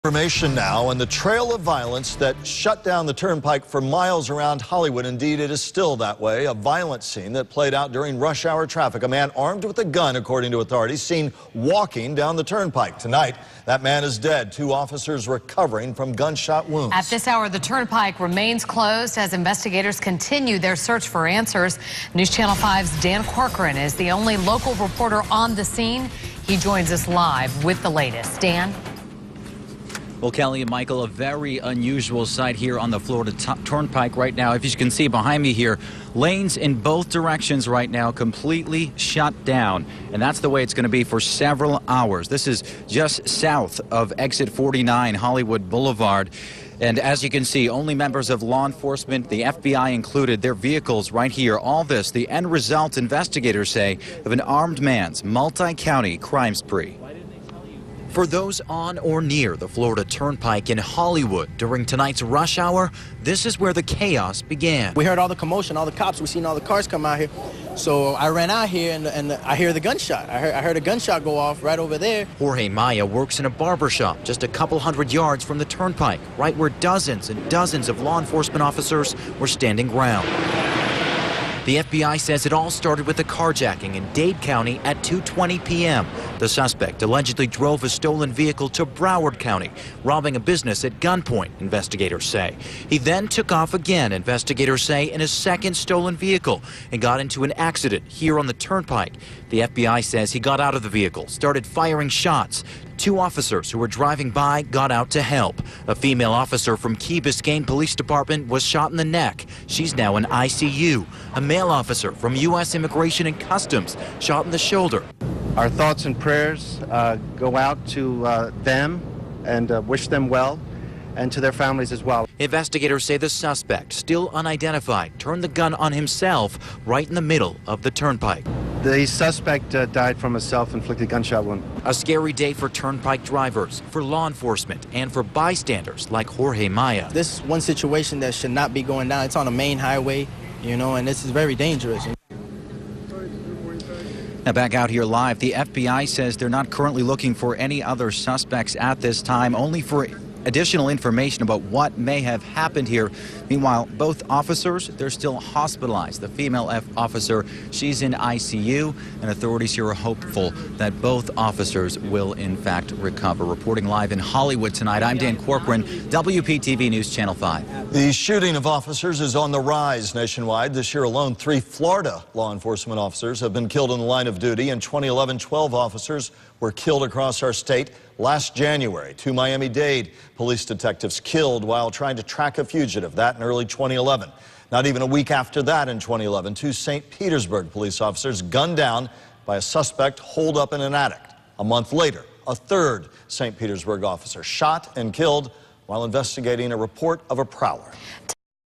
Information now, and the trail of violence that shut down the Turnpike for miles around Hollywood. Indeed, it is still that way. A violent scene that played out during rush hour traffic. A man armed with a gun, according to authorities, seen walking down the Turnpike. Tonight, that man is dead. 2 officers recovering from gunshot wounds. At this hour, the Turnpike remains closed as investigators continue their search for answers. News Channel 5's Dan Corcoran is the only local reporter on the scene. He joins us live with the latest. Dan? Well, Kelly and Michael, a very unusual sight here on the Florida Turnpike right now. If you can see behind me here, lanes in both directions right now completely shut down. And that's the way it's going to be for several hours. This is just south of exit 49 Hollywood Boulevard. And as you can see, only members of law enforcement, the FBI included, their vehicles right here. All this, the end result, investigators say, of an armed man's multi-county crime spree. For those on or near the Florida Turnpike in Hollywood during tonight's rush hour, this is where the chaos began. We heard all the commotion, all the cops, we seen all the cars come out here. So I ran out here and I hear the gunshot. I heard a gunshot go off right over there. Jorge Maya works in a barber shop just a couple hundred yards from the Turnpike, right where dozens and dozens of law enforcement officers were standing ground. The FBI says it all started with a carjacking in Dade County at 2:20 p.m. The suspect allegedly drove a stolen vehicle to Broward County, robbing a business at gunpoint, investigators say. He then took off again, investigators say, in a second stolen vehicle and got into an accident here on the Turnpike. The FBI says he got out of the vehicle, started firing shots. 2 officers who were driving by got out to help. A female officer from Key Biscayne Police Department was shot in the neck. She's now in ICU. A male officer from U.S. Immigration and Customs shot in the shoulder. Our thoughts and prayers go out to them and wish them well, and to their families as well. Investigators say the suspect, still unidentified, turned the gun on himself right in the middle of the Turnpike. The suspect died from a self-inflicted gunshot wound. A scary day for Turnpike drivers, for law enforcement, and for bystanders like Jorge Maya. This is one situation that should not be going down. It's on a main highway, you know, and this is very dangerous. Now back out here live, the FBI says they're not currently looking for any other suspects at this time, only for additional information about what may have happened here. Meanwhile, both officers, they're still hospitalized. The female officer, she's in ICU, and authorities here are hopeful that both officers will in fact recover. Reporting live in Hollywood tonight, I'm Dan Corcoran, WPTV News Channel 5. The shooting of officers is on the rise nationwide. This year alone, 3 Florida law enforcement officers have been killed in the line of duty. In 2011, 12 officers were killed across our state. Last January, 2 Miami-Dade police detectives killed while trying to track a fugitive. That in early 2011. Not even a week after that, in 2011, 2 St. Petersburg police officers gunned down by a suspect holed up in an attic. A month later, a 3rd St. Petersburg officer shot and killed while investigating a report of a prowler.